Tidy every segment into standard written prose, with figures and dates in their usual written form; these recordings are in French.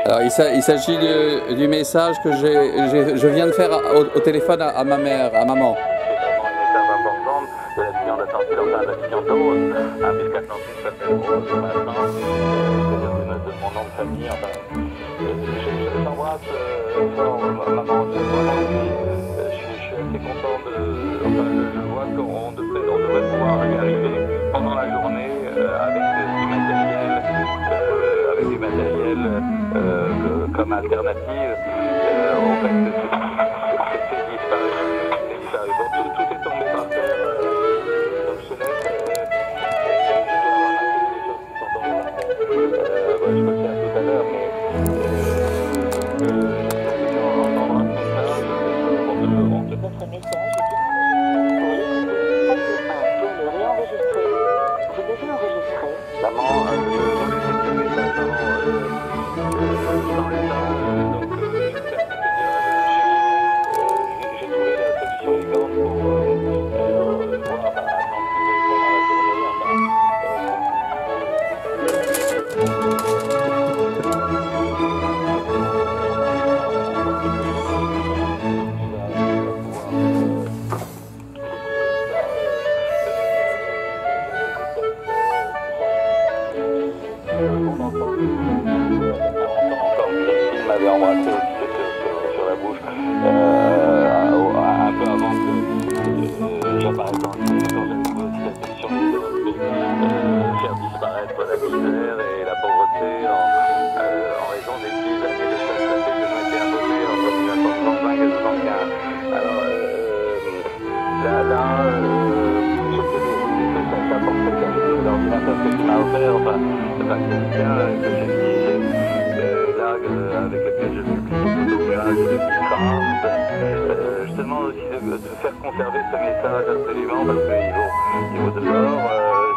Alors, il s'agit du message que je viens de faire au téléphone à ma mère, à maman. C'est vraiment une étape importante de la vision d'Atlantique, enfin de la vision de Rose, puisqu'Atlantique s'appelle Rose maintenant, c'est de mon nom de famille, enfin, je t'embrasse fort, maman, je suis assez content de, enfin, je vois qu'on devrait pouvoir y arriver pendant la journée avec du matériel comme alternative au fait que c'est disparu. C'est disparu. Bon, tout est tombé par terre. Donc je te laisse. Je dois ramasser des choses qui sont tombées par terre. Je peux le faire tout à l'heure, mais on entendra ce message. Votre message est pour l'écouter, passez 1 pour le réenregistrer. Vous devez enregistrer. Maman, je voulais laisser le message avant dans le temps, donc j'espère que j'ai trouvé la solution élégante pour voir Atlantique pendant la journée, Christine m'avait embrassé aussi sur la bouche, un peu avant que j'apparaisse dans le film, quand j'avais trouvé aussi la solution de faire disparaître la misère et la pauvreté en raison des 10 années de chasteté que je m'étais imposé entre 1935 et 1975. Alors j'ai fait des achats portés avec l'ordinateur que tu m'as offert, enfin quelqu'un que j'ai utilisé, là avec lequel je publie des photographes de Minecraft. Je te demande aussi de faire conserver ce message absolument parce qu'il vaut de l'or.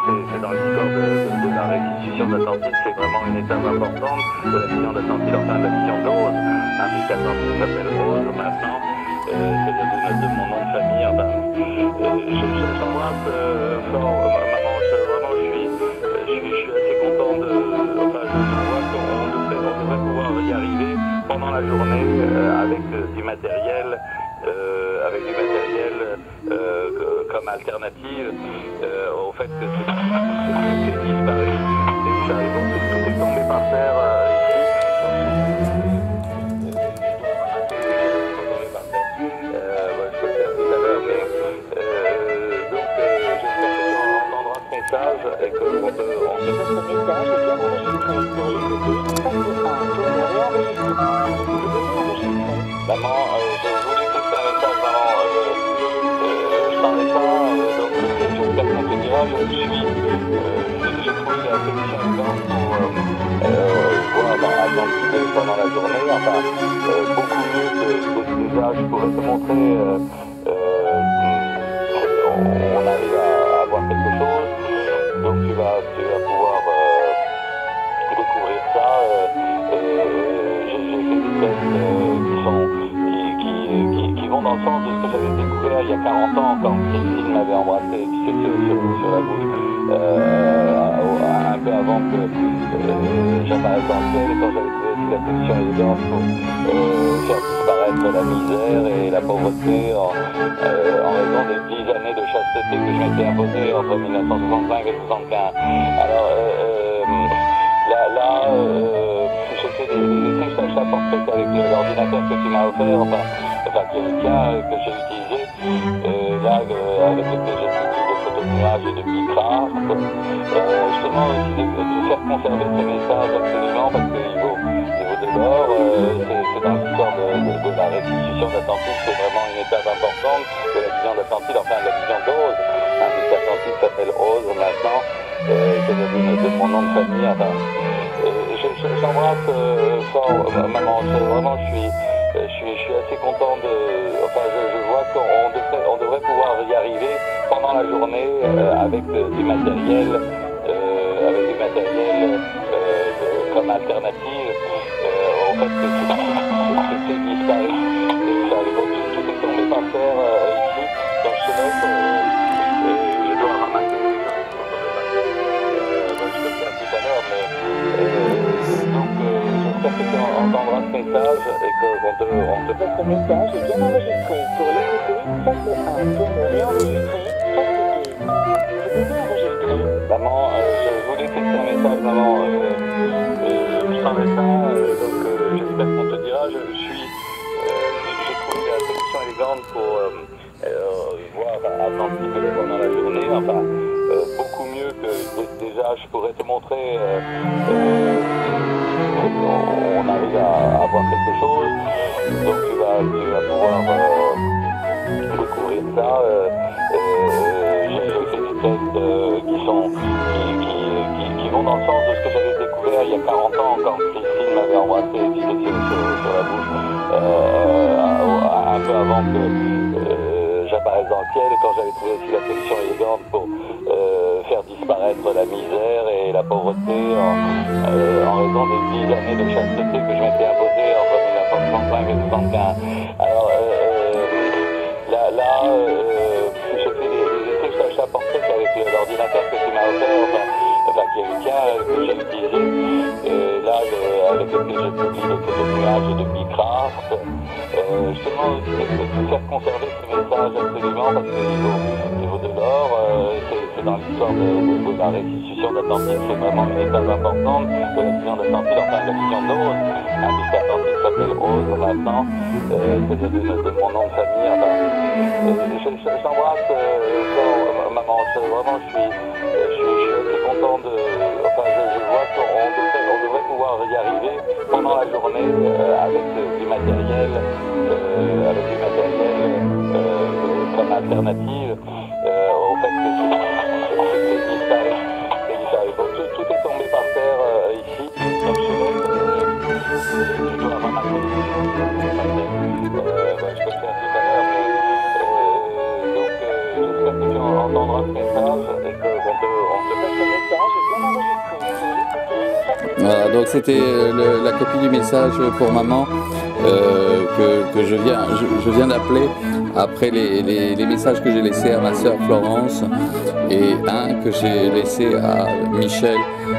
C'est dans l'histoire de la restitution d'Atlantique, c'est vraiment une étape importante de la vision d'Atlantique, enfin de la vision de Rose, puisqu'Atlantique s'appelle Rose maintenant. C'est de mon nom de famille. Enfin, je t'embrasse fort, maman. Vraiment, je suis assez content de. Enfin, je vois qu'on devrait pouvoir y arriver pendant la journée avec du matériel. Comme alternative au fait que c'est disparu. Bon, tout est tombé par terre ici. Je peux le faire tout à l'heure, mais donc j'espère que tu entendras ce message et qu'on peut. Votre message est bien enregistré. Pour l'écouter, passez 1 pour le réenregistrer. Vous devez enregistrer. Maman, je voulais te faire un message, maman. Je parlais pas, donc j'espère qu'on te dira. J'ai trouvé la solution élégante pour voir Atlantique pendant la journée. Enfin, beaucoup mieux déjà, je pourrais te montrer. On arrive à avoir quelque chose. Donc tu vas pouvoir découvrir ça. J'ai fait des tests qui vont dans le sens de ce que j'avais découvert il y a 40 ans quand Christine m'avait embrassé, tu sais, sur la bouche, un peu avant que j'apparaisse dans le ciel, quand j'avais trouvé aussi la solution élégante pour faire disparaître la misère et la pauvreté en raison des 10 années de chasteté que je m'étais imposé entre 1965 et 1975. Alors là, j'ai fait des tests achats portraits avec l'ordinateur que tu m'as offert, enfin qui est le tien, que j'ai utilisé, là, avec lequel j'ai publié des photographes et de Minecraft. Je te demande aussi de faire conserver ce message absolument parce qu'il vaut de l'or. C'est dans l'histoire de la restitution d'Atlantique, c'est vraiment une étape importante de la vision d'Atlantique, enfin de la vision de Rose, puisqu'Atlantique s'appelle Rose maintenant, c'est de mon nom de famille. Enfin, je t'embrasse fort, maman. Vraiment, je suis assez content de. Enfin, je vois qu'on devrait pouvoir y arriver pendant la journée avec du matériel, comme alternative au fait que c'est disparu. Tout est tombé par terre ici. Donc je te laisse. Je dois ramasser des choses qui sont tombées par terre. Je peux le faire tout à l'heure, mais donc j'espère que tu entendra ce message et qu'on te... Votre message est bien enregistré. Pour l'écouter, faites 1. Pour le réenregistrer, faites 2. Vous devez enregistrer. Maman, je voulais tester un message, maman. Je savais ça, donc j'espère qu'on te dira. J'ai trouvé la solution élégante pour voir Atlantique pendant la journée. Enfin, beaucoup mieux que déjà je pourrais te montrer. On arrive à avoir quelque chose. Donc tu vas pouvoir découvrir ça. J'ai fait des tests qui vont dans le sens de ce que j'avais découvert il y a 40 ans quand Christine m'avait embrassé et dit sur la bouche, un peu avant que j'apparaisse dans le ciel, quand j'avais trouvé aussi la solution élégante pour faire disparaître la misère et la pauvreté en raison des 10 années de chasteté que je m'étais imposé entre 1965 et 1975. Alors je fais des essais portrait avec l'ordinateur que tu m'as offert, qui est le tien, que j'ai utilisé, et là avec lequel je publie des photos de nuages et de Bicraft. Je te demande de faire conserver ce message absolument parce que niveau de l'or, c'est dans l'histoire de la restitution d'Atlantide, c'est vraiment une étape importante de la vision d'Atlantide, enfin de la vision d'Ose, puisque Atlantide s'appelle Ose maintenant, c'est de mon nom de famille. Enfin, je t'embrasse fort, maman, vraiment je suis assez content de... Enfin, je vois qu'on devrait pouvoir y arriver pendant la journée avec du matériel comme alternative au fait que c'est disparaît. Donc, tout est tombé par terre ici, donc je dois ramasser. Je peux le faire tout à l'heure, mais donc j'espère que tu entendras ce message et qu'on te Votre message est bien enregistré. Pour l'écouter, Voilà, donc c'était la copie du message pour maman que je viens d'appeler après les messages que j'ai laissés à ma sœur Florence et un que j'ai laissé à Michel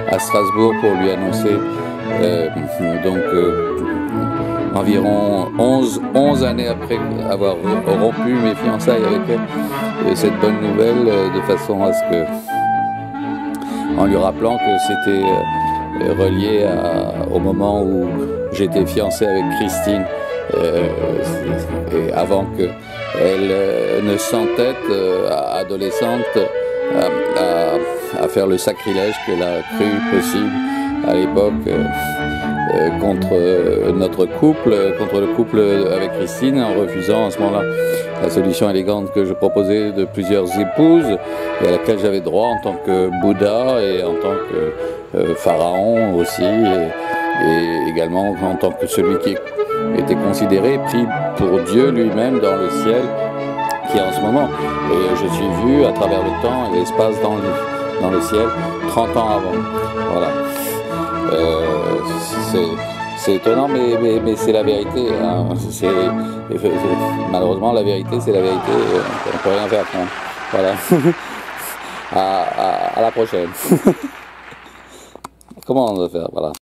à Strasbourg pour lui annoncer environ 11 années après avoir rompu mes fiançailles avec elle, cette bonne nouvelle de façon à ce que, en lui rappelant que c'était relié au moment où j'étais fiancé avec Christine et avant qu'elle ne s'entête, adolescente, à faire le sacrilège qu'elle a cru possible à l'époque contre notre couple, contre le couple avec Christine, en refusant à ce moment-là la solution élégante que je proposais de plusieurs épouses et à laquelle j'avais droit en tant que Bouddha et en tant que pharaon aussi, et également en tant que celui qui était considéré, pris pour Dieu lui-même dans le ciel, qui est en ce moment. Et je suis vu à travers le temps et l'espace dans le ciel 30 ans avant. Voilà. C'est étonnant, mais c'est la vérité. Hein. Malheureusement, la vérité, c'est la vérité. On ne peut rien faire. Hein. Voilà. À la prochaine. Comment on va faire? Voilà.